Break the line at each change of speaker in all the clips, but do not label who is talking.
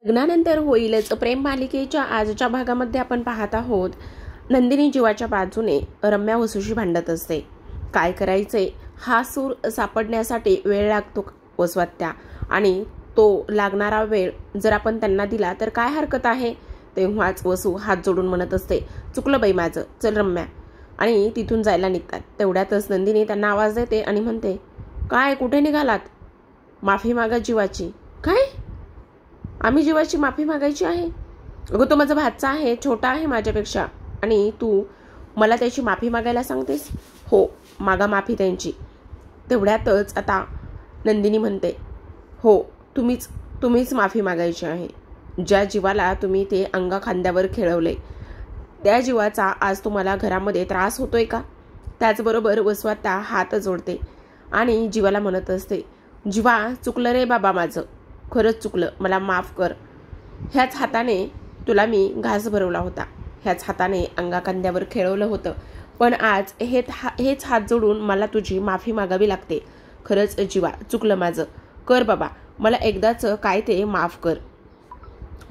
लग्नानंतर होईलच प्रेम मालिकेच्या आजच्या भागामध्ये आपण पाहत आहोत. नंदिनी जीवाच्या बाजूने रम्या वसूशी भांडत असते. काय करायचे हा सूर सापडण्यासाठी वेळ लागतो वसवात्या, आणि तो लागणारा वेळ जर आपण त्यांना दिला तर काय हरकत आहे. तेव्हाच वसू हात जोडून म्हणत असते, चुकलं बाई माझं, चल रम्या, आणि तिथून जायला निघतात. तेवढ्यातच नंदिनी त्यांना आवाज देते आणि म्हणते, काय कुठे निघालात? माफी मागा जीवाची. काय? आम्ही जीवाची माफी मागायची आहे? अगं तो माझा भाचा आहे, छोटा आहे माझ्यापेक्षा, आणि तू मला त्याची माफी मागायला सांगतेस? हो, मागा माफी त्यांची. तेवढ्यातच आता नंदिनी म्हणते, हो, तुम्हीच माफी मागायची आहे. ज्या जीवाला तुम्ही ते अंगा खांद्यावर खेळवले त्या जीवाचा आज तुम्हाला घरामध्ये त्रास होतोय का? त्याचबरोबर वसवाता हात जोडते आणि जीवाला म्हणत असते, जीवा, चुकलं रे बाबा माझं, खरंच चुकलं, मला माफ कर. ह्याच हाताने तुला मी घास भरवला होता, ह्याच हाताने अंगाखांद्यावर खेळवलं होतं, पण आज हेच हात जोडून मला तुझी माफी मागावी लागते. खरंच जीवा, चुकलं माझं, कर बाबा, मला एकदाच काय ते माफ कर.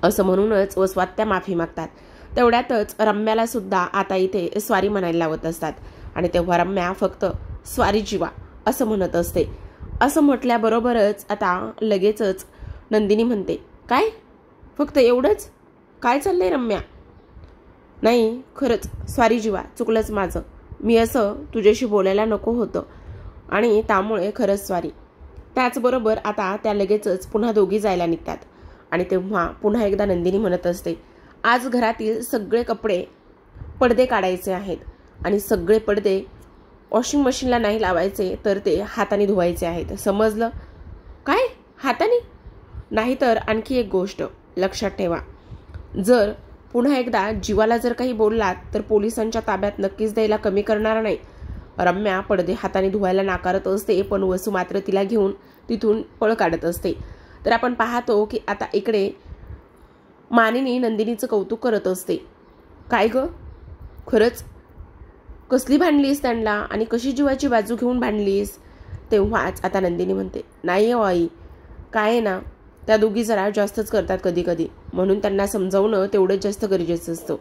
असं म्हणूनच वसवात्या माफी मागतात. तेवढ्यातच रम्याला सुद्धा आता इथे स्वारी म्हणायला लावत असतात, आणि तेव्हा रम्या फक्त स्वारी जीवा असं म्हणत असते. असं म्हटल्याबरोबरच आता लगेचच नंदिनी म्हणते, काय फक्त एवढंच? काय चाललंय रम्या? नाही, खरंच स्वारी जीवा, चुकलंच माझं, मी असं तुझ्याशी बोलायला नको होतं, आणि त्यामुळे खरंच स्वारी. त्याचबरोबर आता त्या लगेचच पुन्हा दोघी जायला निघतात. आणि तेव्हा पुन्हा एकदा नंदिनी म्हणत असते, आज घरातील सगळे कपडे पडदे काढायचे आहेत, आणि सगळे पडदे वॉशिंग मशीनला नाही लावायचे, तर ते हाताने धुवायचे आहेत, समजलं? काय हाताने? नाहीतर आणखी एक गोष्ट लक्षात ठेवा, जर पुन्हा एकदा जीवाला जर काही बोललात तर पोलिसांच्या ताब्यात नक्कीच द्यायला कमी करणार नाही. रम्या पडदे हाताने धुवायला नाकारत असते, पण वसू मात्र तिला घेऊन तिथून पळ काढत असते. तर आपण पाहतो की आता इकडे मानिनी नंदिनीचं कौतुक करत असते. काय ग, खरंच कसली भांडलीस त्यांना, आणि कशी जीवाची बाजू घेऊन भांडलीस? तेव्हाच आता नंदिनी म्हणते, नाही हो आई, काय आहे ना, त्या दोघी जरा जास्तच करतात कधी कधी, म्हणून त्यांना समजावणं तेवढंच जास्त गरजेचं असतं.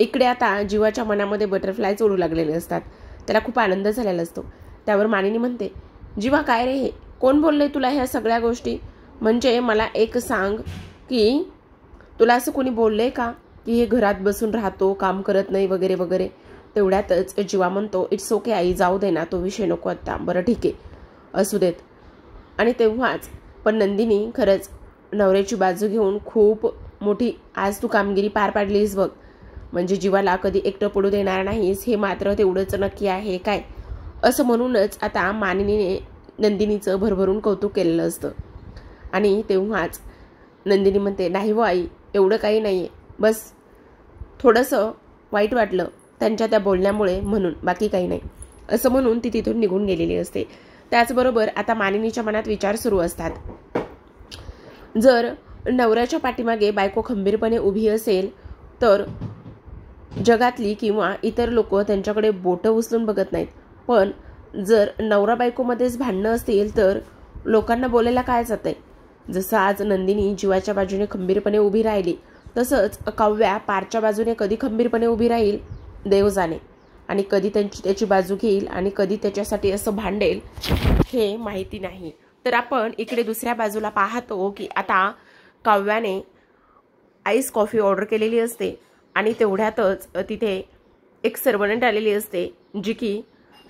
इकडे आता जीवाच्या मनामध्ये बटरफ्लाय उडू लागलेले असतात, त्याला खूप आनंद झालेला असतो. त्यावर मानिनी म्हणते, जीवा काय रे, हे कोण बोललंय तुला ह्या सगळ्या गोष्टी? म्हणजे मला एक सांग की तुला असं कोणी बोललंय का की हे घरात बसून राहतो, काम करत नाही वगैरे वगैरे? तेवढ्यातच जीवा म्हणतो, इट्स ओके आई, जाऊ दे ना, तो विषय नको आता, बरं ठीक आहे, असू देत. आणि तेव्हाच पण नंदिनी खरंच नवऱ्याची बाजू घेऊन खूप मोठी आज तू कामगिरी पार पाडलीस बघ, म्हणजे जीवाला कधी एकटं पडू देणार नाहीस, हे मात्र तेवढंच नक्की आहे काय. असं म्हणूनच आता मानिनीने नंदिनीचं भरभरून कौतुक केलेलं असतं. आणि तेव्हाच नंदिनी म्हणते, नाही हो आई, एवढं काही नाही आहे, बस थोडंसं वाईट वाटलं त्यांच्या त्या बोलण्यामुळे, म्हणून, बाकी काही नाही, असं म्हणून ती तिथून निघून गेलेली असते. त्याचबरोबर आता मानिनीच्या मनात विचार सुरू असतात. जर नवऱ्याच्या पाठीमागे बायको खंबीरपणे उभी असेल तर जगातली किंवा इतर लोक त्यांच्याकडे बोटं उचलून बघत नाहीत, पण जर नवरा बायकोमध्येच भांडणं असतील तर लोकांना बोलायला काय जातंय. जसं आज नंदिनी जीवाच्या बाजूने खंबीरपणे उभी राहिली, तसंच काव्या पारच्या बाजूने कधी खंबीरपणे उभी राहील देव जाणे, आणि कधी त्याची बाजू घेईल आणि कधी त्याच्यासाठी असं भांडेल हे माहिती नाही. तर आपण इकडे दुसऱ्या बाजूला पाहतो की आता काव्याने आईस कॉफी ऑर्डर केलेली असते, आणि तेवढ्यातच तिथे एक सर्वंट आलेली असते जी की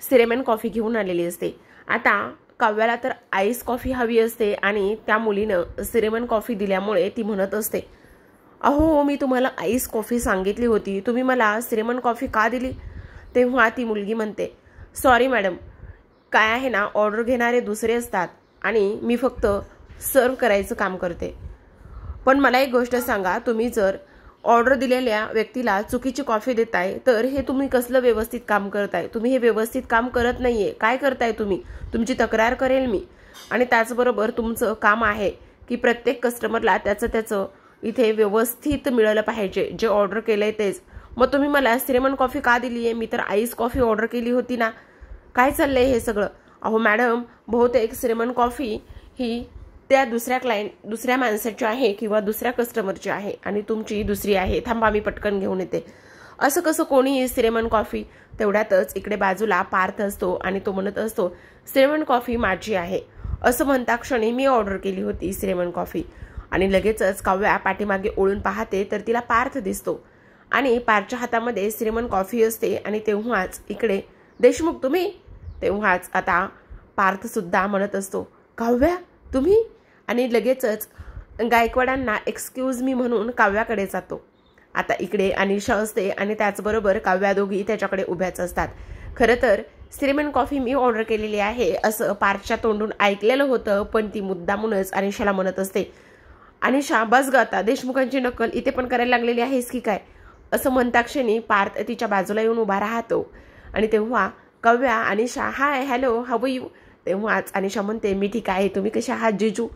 सिरेमन कॉफी घेऊन आलेली असते. आता काव्याला तर आईस कॉफी हवी असते, आणि त्या मुलीनं सिरेमन कॉफी दिल्यामुळे ती म्हणत असते, अहो मी तुम्हाला आईस कॉफी सांगितली होती, तुम्ही मला सिरेमन कॉफी का दिली? तेव्हा ती मुलगी म्हणते, सॉरी मॅडम, काय आहे ना, ऑर्डर घेणारे दुसरे असतात आणि मी फक्त सर्व करायचं काम करते. पण मला एक गोष्ट सांगा, तुम्ही जर ऑर्डर दिलेल्या व्यक्तीला चुकीची कॉफी देताय तर हे तुम्ही कसलं व्यवस्थित काम करताय? तुम्ही हे व्यवस्थित काम करत नाहीये, काय करताय तुम्ही? तुमची तक्रार करेल मी. आणि त्याचबरोबर तुमचं काम आहे की प्रत्येक कस्टमरला त्याचं इथे व्यवस्थित मिळालं पाहिजे, जे ऑर्डर केलंय तेच. मग तुम्ही मला सिरेमन कॉफी का दिली आहे? मी तर आईस कॉफी ऑर्डर केली होती ना, काय चाललंय हे सगळं? अहो मॅडम, बहुतेक सिरेमन कॉफी ही त्या दुसऱ्या माणसाची आहे किंवा दुसऱ्या कस्टमरची आहे आणि तुमची दुसरी आहे, थांबा मी पटकन घेऊन येते. असं कसं कोणी श्रीमन कॉफी. तेवढ्यातच इकडे बाजूला पार्थ असतो आणि तो म्हणत असतो, श्रीमन कॉफी माझी आहे. असं म्हणता क्षणी मी ऑर्डर केली होती श्रीमन कॉफी. आणि लगेचच काव्या पाठीमागे ओळून पाहते तर तिला पार्थ दिसतो आणि पार्थच्या हातामध्ये श्रीमन कॉफी असते. आणि तेव्हाच इकडे देशमुख तुम्ही. तेव्हाच आता पार्थ सुद्धा म्हणत असतो, काव्या तुम्ही. आणि लगेचच गायकवाडांना एक्सक्यूज मी म्हणून काव्याकडे जातो. आता इकडे अनिशा असते आणि त्याचबरोबर काव्या दोघी त्याच्याकडे उभ्याच असतात. खरं तर श्रीमन कॉफी मी ऑर्डर केलेली आहे असं पार्थच्या तोंडून ऐकलेलं होतं, पण ती मुद्दामूनच अनिशाला म्हणत असते, अनिशा बस ग आता, देशमुखांची नक्कल इथे पण करायला लागलेली आहेस की काय. असं म्हणता क्षणी पार्थ तिच्या बाजूला येऊन उभा राहतो. आणि तेव्हा Kavya, Anisha hi hello how you. तेव्हाच अनिशा म्हणते, मी ठीक आहे, तुम्ही कशा आहात जिजू.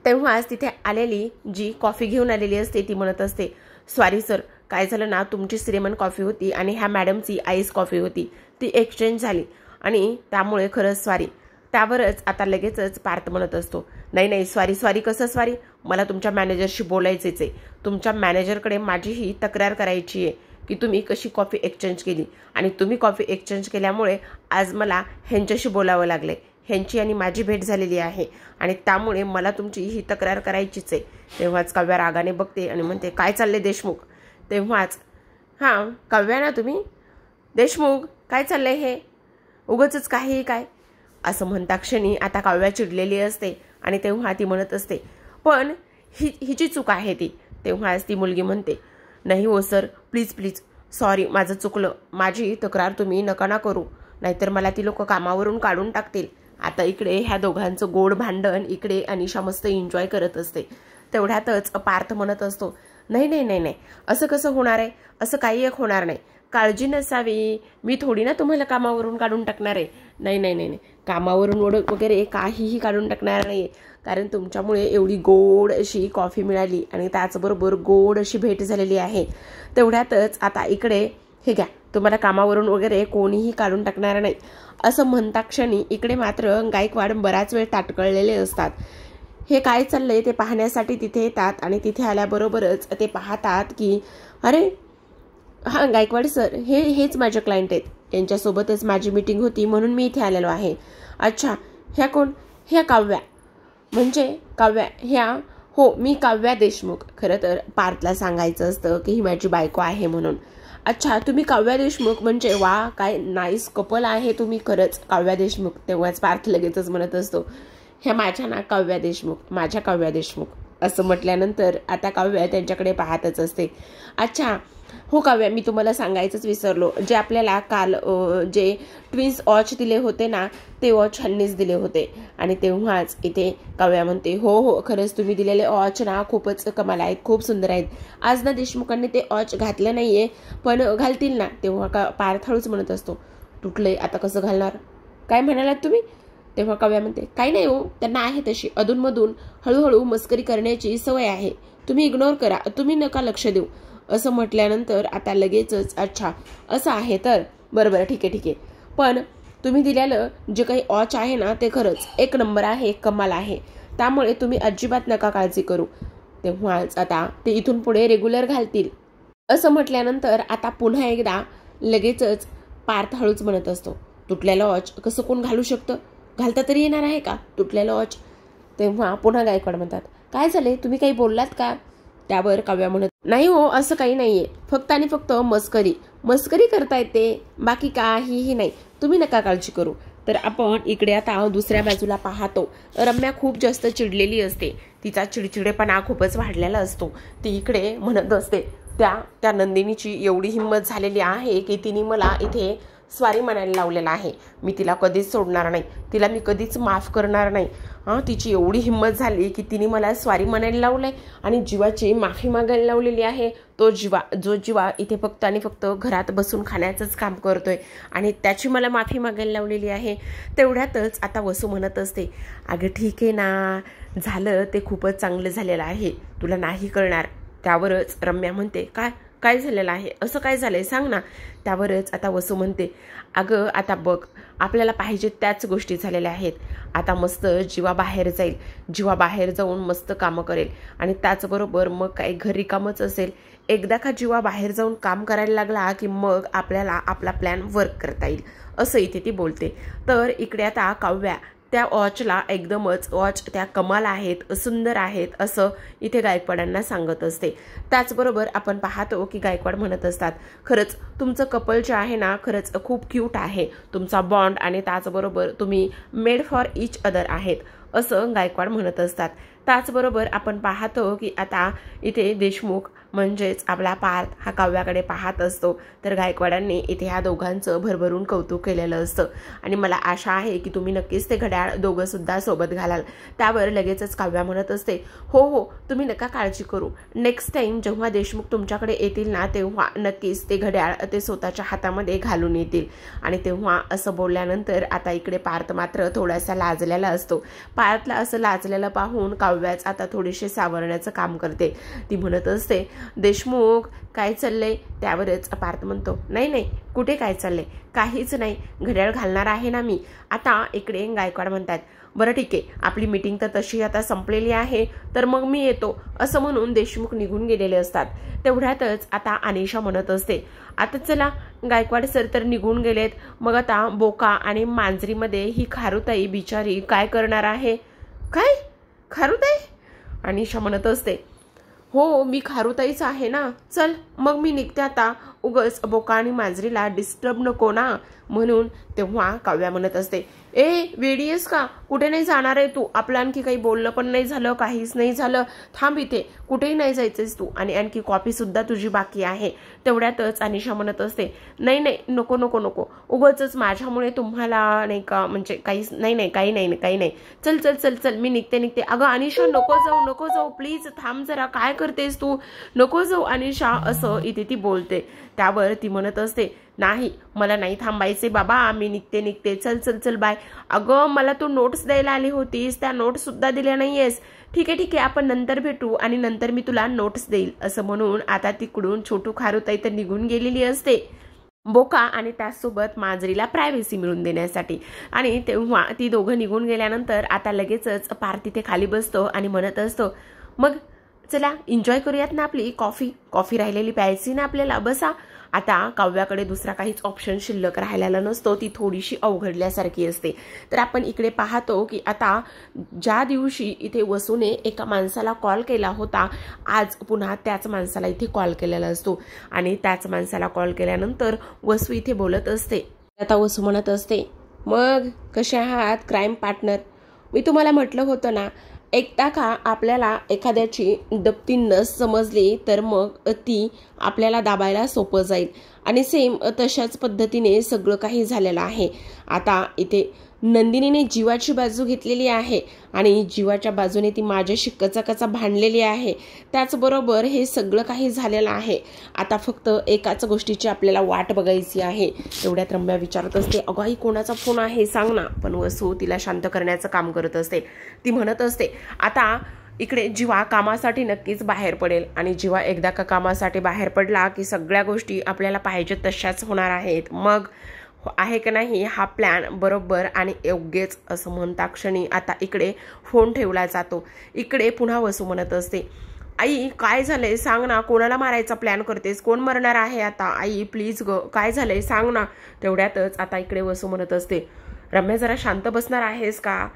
तेव्हाच तिथे आलेली जी कॉफी घेऊन आलेली असते ती म्हणत असते, सॉरी सर, काय झालं ना, तुमची श्रीमन कॉफी होती आणि ह्या मॅडमची आईस कॉफी होती, ती एक्सचेंज झाली आणि त्यामुळे खरंच सॉरी. त्यावरच आता लगेचच पार्थ म्हणत असतो, नाही नाही सॉरी कसं सॉरी, मला तुमच्या मॅनेजरशी बोलायचंच आहे. तुमच्या मॅनेजरकडे माझी ही तक्रार करायची आहे की तुम्ही कशी कॉफी एक्सचेंज केली आणि तुम्ही कॉफी एक्सचेंज केल्यामुळे आज मला ह्यांच्याशी बोलावं लागले. ह्यांची आणि माझी भेट झालेली आहे आणि त्यामुळे मला तुमची ही तक्रार करायचीच आहे. तेव्हाच काव्या रागाने बघते आणि म्हणते, काय चालले देशमुख. तेव्हाच हां काव्या ना तुम्ही. देशमुख काय चाललंय हे, उगाचच काही काय. असं म्हणता क्षणी आता काव्या चिडलेली असते आणि तेव्हा ती म्हणत असते, पण हिची चूक आहे ती. तेव्हाच ती मुलगी म्हणते, नाही हो सर, प्लीज सॉरी, माझं चुकलं, माझी तक्रार तुम्ही नका करू, नाहीतर मला ती लोक कामावरून काढून टाकतील. आता इकडे ह्या दोघांचं गोड भांडण इकडे अनिशा मस्त एन्जॉय करत असते. तेवढ्यातच पार्थ म्हणत असतो, नाही असं कसं होणार आहे, असं काही एक होणार नाही, काळजी नसावी, मी थोडी ना तुम्हाला कामावरून काढून टाकणार आहे. नाही कामावरून वगैरे काहीही काढून टाकणार नाही, कारण तुमच्यामुळे एवढी गोड अशी कॉफी मिळाली आणि त्याचबरोबर गोड अशी भेट झालेली आहे. तेवढ्यातच आता इकडे हे घ्या, तुम्हाला कामावरून वगैरे कोणीही काढून टाकणार नाही. असं म्हणता क्षणी इकडे मात्र गायकवाड बराच वेळ ताटकळलेले असतात. हे काय चाललंय ते पाहण्यासाठी तिथे येतात आणि तिथे आल्याबरोबरच ते पाहतात की अरे हां गायकवाड सर, हेच माझे क्लायंट आहेत, यांच्यासोबतच माझी मीटिंग होती म्हणून मी इथे आलेलो आहे. अच्छा, ह्या कोण. ह्या काव्या. म्हणजे काव्या ह्या, हो मी काव्या देशमुख. खरं तर पार्थला सांगायचं असतं की ही माझी बायको आहे म्हणून. अच्छा, तुम्ही काव्या देशमुख, म्हणजे वा काय नाईस कपल आहे तुम्ही खरंच, काव्या देशमुख. तेव्हाच पार्थ लगेचच म्हणत असतो, ह्या माझ्या ना काव्या देशमुख, माझ्या काव्या देशमुख. असं म्हटल्यानंतर आता काव्या त्यांच्याकडे पाहतच असते. अच्छा हो काव्या, मी तुम्हाला सांगायचंच विसरलो, जे आपल्याला काल जे ट्विन्स वॉच दिले होते ना, ते वॉच ह्यांनीच दिले होते. आणि तेव्हाच इथे काव्या म्हणते, हो खरंच तुम्ही दिलेले वॉच ना खूपच कमाल आहेत, खूप सुंदर आहेत. आज ना देशमुखांनी ते वॉच घातलं नाहीये, पण घालतील ना. तेव्हा पार्थ हळूच म्हणत असतो, तुटले आता कसं घालणार, काय म्हणालात तुम्ही. तेव्हा काव्या म्हणते, काही नाही हो, त्यांना आहे तशी अधूनमधून हळूहळू मस्करी करण्याची सवय आहे, तुम्ही इग्नोर करा, तुम्ही नका लक्ष देऊ. असं म्हटल्यानंतर आता लगेचच अच्छा असं आहे तर बरं ठीक आहे, पण तुम्ही दिलेलं जे काही वॉच आहे ना ते खरंच एक नंबर आहे, कमाल आहे, त्यामुळे तुम्ही अजिबात नका काळजी करू. तेव्हाच आता ते इथून पुढे रेग्युलर घालतील. असं म्हटल्यानंतर आता पुन्हा एकदा लगेचच पार्थ हळूच म्हणत असतो, तुटलेलं वॉच कसं कोण घालू शकतं, घालता तरी येणार आहे का तुटलेलं वॉच. तेव्हा पुन्हा गायकवाड म्हणतात, काय झाले, तुम्ही काही बोललात का. त्यावर काव्या म्हणत, नाही हो असं काही नाहीये, फक्त आणि फक्त मस्करी करता येते, बाकी काहीही नाही, तुम्ही नका काळजी करू. तर आपण इकडे आता दुसऱ्या बाजूला पाहतो. रम्या खूप जास्त चिडलेली असते, तिचा चिडचिडेपणा खूपच वाढलेला असतो. ती इकडे म्हणत असते, त्या नंदिनीची एवढी हिंमत झालेली आहे की तिने मला इथे स्वारी म्हणायला लावलेला आहे, मी तिला कधीच सोडणार नाही, तिला मी कधीच माफ करणार नाही. तिची एवढी हिंमत झाली की तिने मला स्वारी म्हणायला लावलंय आणि जीवाची माफी मागायला लावलेली आहे. जो जीवा इथे फक्त आणि फक्त घरात बसून खाण्याचंच काम करतोय आणि त्याची मला माफी मागायला लावलेली आहे. तेवढ्यातच आता वसू म्हणत असते, अगं ठीक आहे ना, झालं ते खूपच चांगलं झालेलं आहे, तुला नाही कळणार. त्यावरच रम्या म्हणते, काय काय झालेलं आहे, असं काय झालंय सांग ना. त्यावरच आता वसू म्हणते, अगं आता बघ, आपल्याला पाहिजे त्याच गोष्टी झालेल्या आहेत. आता मस्त जीवा बाहेर जाईल, जीवा बाहेर जाऊन मस्त कामं करेल आणि त्याचबरोबर मग काही घरी रिकामच असेल. एकदा का जीवा बाहेर जाऊन काम करायला लागला की मग आपल्याला आपला प्लॅन वर्क करता येईल, असं इथे ती बोलते. तर इकडे आता काव्या त्या वॉचला एकदमच, वॉच त्या कमाल आहेत, सुंदर आहेत असं इथे गायकवाडांना सांगत असते. त्याचबरोबर आपण पाहतो की गायकवाड म्हणत असतात, खरंच तुमचं कपल जे आहे ना, खरंच खूप क्यूट आहे तुमचा बॉन्ड आणि त्याचबरोबर तुम्ही मेड फॉर इच अदर आहेत, असं गायकवाड म्हणत असतात. त्याचबरोबर आपण पाहतो की आता इथे देशमुख म्हणजेच आपला पार्थ हा काव्याकडे पाहत असतो. तर गायकवाडांनी इथे ह्या दोघांचं भरभरून कौतुक केलेलं असतं आणि मला आशा आहे की तुम्ही नक्कीच ते घड्याळ दोघं सुद्धा सोबत घालाल. त्यावर लगेचच काव्या म्हणत असते, हो हो तुम्ही नका काळजी करू, नेक्स्ट टाइम जेव्हा देशमुख तुमच्याकडे येतील ना तेव्हा नक्कीच ते घड्याळ ते स्वतःच्या हातामध्ये घालून येतील. आणि तेव्हा असं बोलल्यानंतर आता इकडे पार्थ मात्र थोडासा लाजलेला असतो. पार्थला असं लाजलेलं पाहून काव्याच आता थोडीशी सावरण्याचं काम करते. ती म्हणत असते, देशमुख काय चाललंय. त्यावरच पार्थ म्हणतो, नाही नाही कुठे काय चाललंय, काहीच नाही, घड्याळ घालणार आहे ना मी. आता इकडे गायकवाड म्हणतात, बरं ठीक आहे, आपली मीटिंग तर तशी आता संपलेली आहे, तर मग मी येतो, असं म्हणून देशमुख निघून गेलेले असतात. तेवढ्यातच आता अनिशा म्हणत असते, आता चला गायकवाड सर तर निघून गेलेत, मग आता बोका आणि मांजरीमध्ये ही खारुताई बिचारी काय करणार आहे. काय खारुताई. अनिशा म्हणत असते, हो मी खारुताईच आहे ना, चल मग मी निघते आता, उगच बोका आणि मांजरीला डिस्टर्ब नको ना म्हणून. तेव्हा काव्या म्हणत असते, ए वेडीयस का, कुठे नाही जाणार आहे तू, आपलं आणखी काही बोलणं पण नाही झालं, काहीच नाही झालं, थांब इथे, कुठेही नाही जायचंयस तू, आणि आणखी कॉफी सुद्धा तुझी बाकी आहे. तेवढ्यातच अनिशा म्हणत असते, नाही नाही नको नको नको, उगच माझ्यामुळे तुम्हाला नाही का, म्हणजे काहीच नाही, नाही काही नाही काही नाही, चल चल चल चल मी निघते निघते. अगं अनिशा नको जाऊ प्लीज, थांब जरा, काय करतेस तू, नको जाऊ अनिशा, असं इथे ती बोलते. त्यावर ती म्हणत असते, नाही मला नाही थांबायचे बाबा, मी निघते, चल चल चल बाय. अगं मला तू नोट्स द्यायला आली होतीस, त्या नोट्स सुद्धा दिल्या नाहीयेस. ठीक आहे आपण नंतर भेटू आणि नंतर मी तुला नोट्स देईल, असं म्हणून आता तिकडून छोटू खारुताई तर निघून गेलेली असते बोका आणि त्याचसोबत मांजरीला प्रायव्हसी मिळवून देण्यासाठी. आणि तेव्हा ती दोघं निघून गेल्यानंतर आता लगेचच पार्थ तिथे खाली बसतो आणि म्हणत असतो, मग चला एन्जॉय करूयात ना आपली कॉफी राहिलेली प्यायची ना आपल्याला, बसा. आता काव्याकडे दुसरा काहीच ऑप्शन शिल्लक राहिलेला नसतो, ती थोडीशी अवघडल्यासारखी असते. तर आपण इकडे पाहतो की आता ज्या दिवशी इथे वसूने एका माणसाला कॉल केला होता, आज पुन्हा त्याच माणसाला इथे कॉल केलेला असतो आणि त्याच माणसाला कॉल केल्यानंतर वसू इथे बोलत असते. आता वसू म्हणत असते, मग कसे आहात क्राईम पार्टनर, मी तुम्हाला म्हटलं होतं ना, एकदा का आपल्याला एखाद्याची दबती नस समजली तर मग ती आपल्याला दाबायला सोपं जाईल. आणि सेम तशाच पद्धतीने सगळं काही झालेलं आहे. आता इथे नंदिनीने जीवाची बाजू घेतलेली आहे आणि जीवाच्या बाजूने ती माझ्याशी कचाकचा भांडलेली आहे. त्याचबरोबर हे सगळं काही झालेलं आहे. आता फक्त एकाच गोष्टीची आपल्याला वाट बघायची आहे. तेवढ्यात रम्या विचारत असते, अगं आई कोणाचा फोन आहे सांग ना. पण वसू तिला शांत करण्याचं काम करत असते. ती म्हणत असते, आता इकडे जीवा कामासाठी नक्कीच बाहेर पडेल आणि जीवा एकदा का कामासाठी बाहेर पडला की सगळ्या गोष्टी आपल्याला पाहिजे तशाच होणार आहेत. मग आहे का नाही हा प्लॅन बरोबर आणि योग्यच, असं म्हणता क्षणी आता इकडे फोन ठेवला जातो. इकडे पुन्हा वसू म्हणत असते, आई काय झालंय सांग ना, कोणाला मारायचा प्लॅन करतेस, कोण मरणार आहे आता, आई प्लीज ग काय झालंय सांग ना. तेवढ्यातच आता इकडे वसू म्हणत असते, रम्या जरा शांत बसणार आहेस का,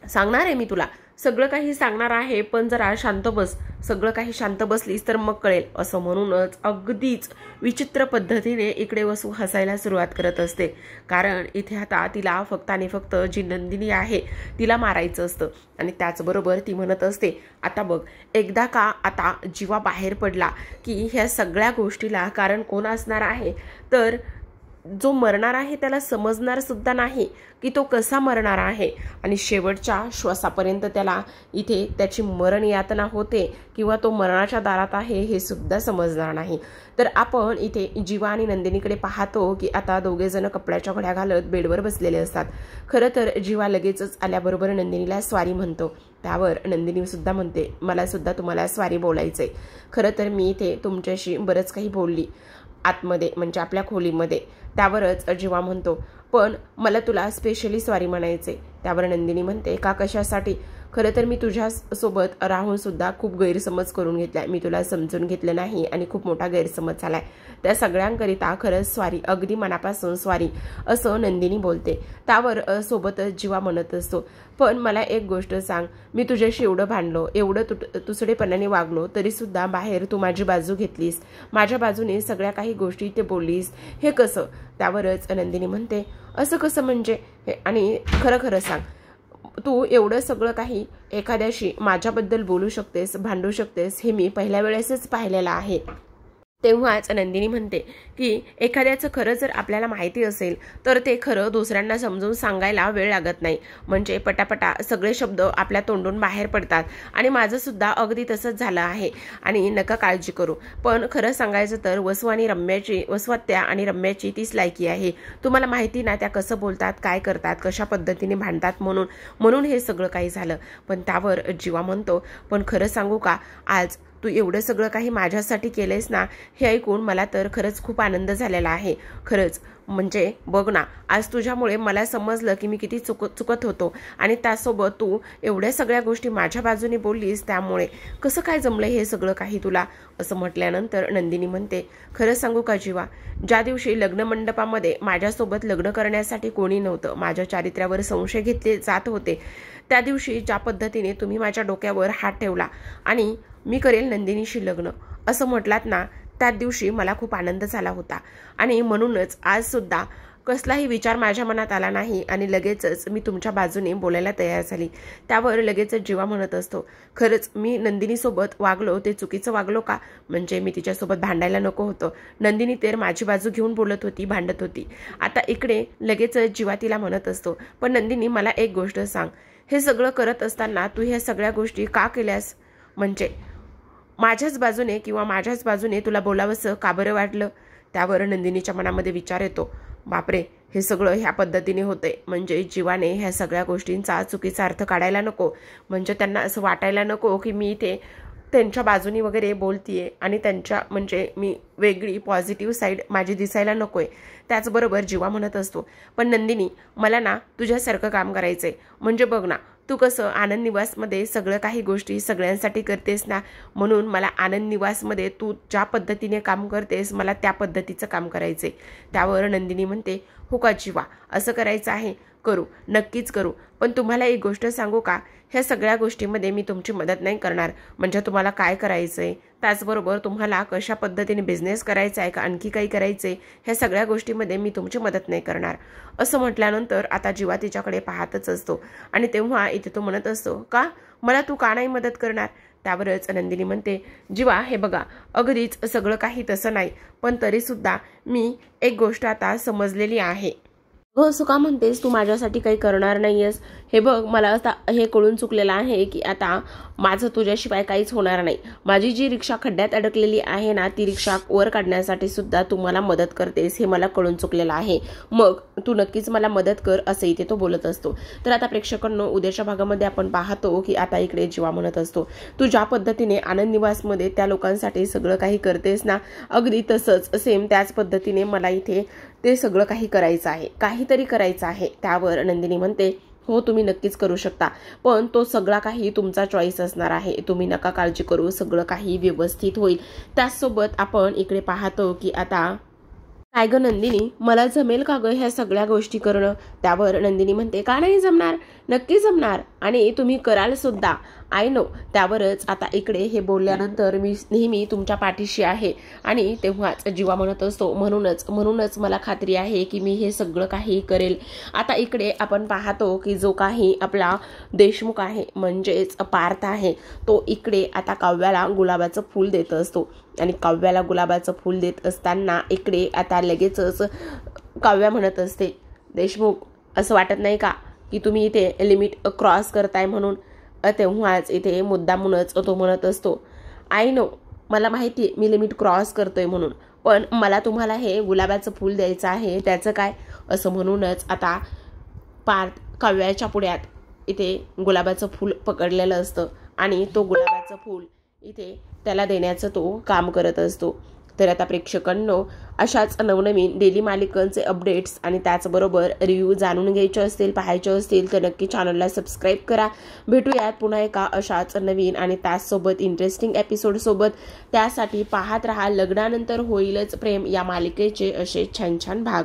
सांगणार आहे मी तुला, सगळं काही सांगणार आहे, पण जरा शांत बस, सगळं काही शांत बसलीस तर मग कळेल, असं म्हणूनच अगदीच विचित्र पद्धतीने इकडे वसू हसायला सुरुवात करत असते. कारण इथे आता तिला फक्त आणि फक्त जी नंदिनी आहे तिला मारायचं असतं. आणि त्याचबरोबर ती म्हणत असते, आता बघ एकदा का आता जीवा बाहेर पडला की ह्या सगळ्या गोष्टीला कारण कोण असणार आहे, तर जो मरणार आहे त्याला समजणार सुद्धा नाही की तो कसा मरणार आहे आणि शेवटच्या श्वासापर्यंत त्याला इथे त्याची मरण यातना होते किंवा तो मरणाच्या दारात आहे हे सुद्धा समजणार नाही। तर आपण इथे जीवा आणि नंदिनीकडे पाहतो की आता दोघे जण कपड्याच्या घड्या घालत बेडवर बसलेले असतात। खरं तर जीवा लगेचच आल्याबरोबर नंदिनीला स्वारी म्हणतो। त्यावर नंदिनी सुद्धा म्हणते मला सुद्धा तुम्हाला स्वारी बोलायचंय। खरं तर मी इथे तुमच्याशी बरंच काही बोलली आतमध्ये म्हणजे आपल्या खोलीमध्ये। त्यावरच जीवा म्हणतो पण मला तुला स्पेशली सॉरी म्हणायचे। त्यावर नंदिनी म्हणते का कशासाठी? खरं तर मी तुझ्या सोबत राहून सुद्धा खूप गैरसमज करून घेतलाय, मी तुला समजून घेतलं नाही आणि खूप मोठा गैरसमज झालाय। त्या सगळ्यांकरिता खरंच सॉरी, अगदी मनापासून सॉरी असं नंदिनी बोलते। त्यावर सोबतच जीवा म्हणत असतो पण मला एक गोष्ट सांग, मी तुझ्याशी एवढं भांडलो, एवढं तुसडेपणाने वागलो तरी सुद्धा बाहेर तू माझी बाजू घेतलीस, माझ्या बाजूने सगळ्या काही गोष्टी ते बोललीस, हे कसं? त्यावरच नंदिनी म्हणते असं कसं म्हणजे? आणि खरं खरं सांग, तू एवढं सगळं काही एखाद्याशी माझ्याबद्दल बोलू शकतेस, भांडू शकतेस हे मी पहिल्या वेळेसच पाहिलेलं आहे। तेव्हाच नंदिनी म्हणते की एखाद्याचं खरं जर आपल्याला माहिती असेल तर ते खरं दुसऱ्यांना समजून सांगायला वेळ लागत नाही, म्हणजे पटापटा सगळे शब्द आपल्या तोंडून बाहेर पडतात आणि माझं सुद्धा अगदी तसंच झालं आहे आणि नका काळजी करू। पण खरं सांगायचं तर वसुआत्या आणि रम्याची तीच लायकी आहे। तुम्हाला माहिती ना त्या कसं बोलतात, काय करतात, कशा पद्धतीने भांडतात म्हणून हे सगळं काही झालं। पण त्यावर जीवा म्हणतो पण खरं सांगू का, आज तू एवढं सगळं काही माझ्यासाठी केलंयस ना, हे ऐकून मला तर खरंच खूप आनंद झालेला आहे। खरंच म्हणजे बघ ना, आज तुझ्यामुळे मला समजलं की मी किती चुकत होतो आणि त्यासोबत तू एवढ्या सगळ्या गोष्टी माझ्या बाजूने बोललीस, त्यामुळे कसं काय जमलं हे सगळं काही तुला? असं म्हटल्यानंतर नंदिनी म्हणते खरं सांगू का जीवा, ज्या दिवशी लग्न मंडपामध्ये माझ्यासोबत लग्न करण्यासाठी कोणी नव्हतं, माझ्या चारित्र्यावर संशय घेतले जात होते, त्या दिवशी ज्या पद्धतीने तुम्ही माझ्या डोक्यावर हात ठेवला आणि मी करेल नंदिनीशी लग्न असं म्हटलात ना, त्या दिवशी मला खूप आनंद झाला होता आणि म्हणूनच आज सुद्धा कसलाही विचार माझ्या मनात आला नाही आणि लगेचच मी तुमच्या बाजूने बोलायला तयार झाली। त्यावर लगेचच जीवा म्हणत असतो खरंच मी नंदिनीसोबत वागलो ते चुकीचं वागलो का? म्हणजे मी तिच्यासोबत भांडायला नको होतं, नंदिनी तर माझी बाजू घेऊन बोलत होती, भांडत होती। आता इकडे लगेचच जीवा तिला म्हणत असतो पण नंदिनी मला एक गोष्ट सांग, हे सगळं करत असताना तू ह्या सगळ्या गोष्टी का केल्यास? म्हणजे माझ्याच बाजूने किंवा माझ्याच बाजूने तुला बोलावंसं का बरं वाटलं? त्यावर नंदिनीच्या मनामध्ये विचार येतो बापरे, हे सगळं ह्या पद्धतीने होते म्हणजे जीवाने ह्या सगळ्या गोष्टींचा चुकीचा अर्थ काढायला नको, म्हणजे त्यांना असं वाटायला नको की मी इथे त्यांच्या बाजूनी वगैरे बोलतीये आणि त्यांच्या म्हणजे मी वेगळी पॉझिटिव्ह साईड माझी दिसायला नकोय। त्याचबरोबर जीवा म्हणत असतो पण नंदिनी मला ना तुझ्यासारखं काम करायचंय, म्हणजे बघ ना तू कसं आनंद निवासमध्ये सगळं काही गोष्टी सगळ्यांसाठी करतेस ना, म्हणून मला आनंद निवासमध्ये तू ज्या पद्धतीने काम करतेस मला त्या पद्धतीचं काम करायचंय। त्यावर नंदिनी म्हणते हो का जीवा, असं करायचं आहे, करू, नक्कीच करू, पण तुम्हाला एक गोष्ट सांगू का, ह्या सगळ्या गोष्टींमध्ये मी तुमची मदत नाही करणार, म्हणजे तुम्हाला काय करायचंय, त्याचबरोबर तुम्हाला कशा पद्धतीने बिझनेस करायचा आहे का आणखी काही करायचंय, ह्या सगळ्या गोष्टींमध्ये मी तुमची मदत नाही करणार। असं म्हटल्यानंतर आता जीवा तिच्याकडे पाहतच असतो आणि तेव्हा इथे तो म्हणत असतो का मला तू का नाही मदत करणार? त्यावरच नंदिनी म्हणते जीवा हे बघा, अगदीच सगळं काही तसं नाही, पण तरी सुद्धा मी एक गोष्ट आता समजलेली आहे। असं का म्हणतेस, तू माझ्यासाठी काही करणार नाहीयेस? हे बघ, मला आता हे कळून चुकलेलं आहे की आता माझं तुझ्याशिवाय काहीच होणार नाही। माझी जी रिक्षा खड्ड्यात अडकलेली आहे ना, ती रिक्षा वर काढण्यासाठी सुद्धा तू मला मदत करतेस हे मला कळून चुकलेलं आहे, मग तू नक्कीच मला मदत कर असं इथे तो बोलत असतो। तर आता प्रेक्षकांनो, उद्याच्या भागामध्ये आपण पाहतो की आता इकडे जीवा म्हणत असतो तू ज्या पद्धतीने आनंद निवासमध्ये त्या लोकांसाठी सगळं काही करतेस ना, अगदी तसंच सेम त्याच पद्धतीने मला इथे ते सगळं काही करायचं आहे, काहीतरी करायचं आहे। त्यावर नंदिनी म्हणते हो तुम्ही नक्कीच करू शकता, पण तो सगळा काही तुमचा चॉईस असणार आहे, तुम्ही नका काळजी करू, सगळं काही व्यवस्थित होईल। त्याचसोबत आपण इकडे पाहतो की आता काय ग नंदिनी, मला जमेल का ग ह्या सगळ्या गोष्टी करणं? त्यावर नंदिनी म्हणते का नाही जमणार, नक्की जमणार आणि तुम्ही कराल सुद्धा, आय नो। त्यावरच आता इकडे हे बोलल्यानंतर मी नेहमी तुमच्या पाठीशी आहे आणि तेव्हाच जीवा म्हणत असतो म्हणूनच मला खात्री आहे की मी हे सगळं काही करेल। आता इकडे आपण पाहतो की जो काही आपला देशमुख आहे म्हणजेच पार्थ आहे, तो इकडे आता काव्याला गुलाबाचं फूल देत असतो आणि काव्याला गुलाबाचं फूल देत असताना इकडे आता लगेचच काव्या म्हणत असते, देशमुख असं वाटत नाही का की तुम्ही इथे लिमिट क्रॉस करताय म्हणून. तेव्हाच इथे मुद्दामूनच तो म्हणत असतो, आय नो, मला माहिती आहे मी लिमिट क्रॉस करतोय म्हणून, पण मला तुम्हाला हे गुलाबाचं फूल द्यायचं आहे, त्याचं काय. असं म्हणूनच आता पार्थ काव्याच्या पुढ्यात इथे गुलाबाचं फूल पकडलेलं असतं आणि तो गुलाबाचं फूल इथे त्याला देण्याचं तो काम करत असतो. तर आता प्रेक्षकांनो, अशाच नवनवीन डेली मालिकांचे अपडेट्स आणि त्याचबरोबर रिव्ह्यू जाणून घ्यायचे असतील, पाहायचे असतील तर नक्की चॅनलला सबस्क्राईब करा. भेटूयात पुन्हा एका अशाच नवीन आणि त्याचसोबत इंटरेस्टिंग एपिसोडसोबत. त्यासाठी पाहत रहा लग्नानंतर होईलच प्रेम या मालिकेचे असे छान छान भाग.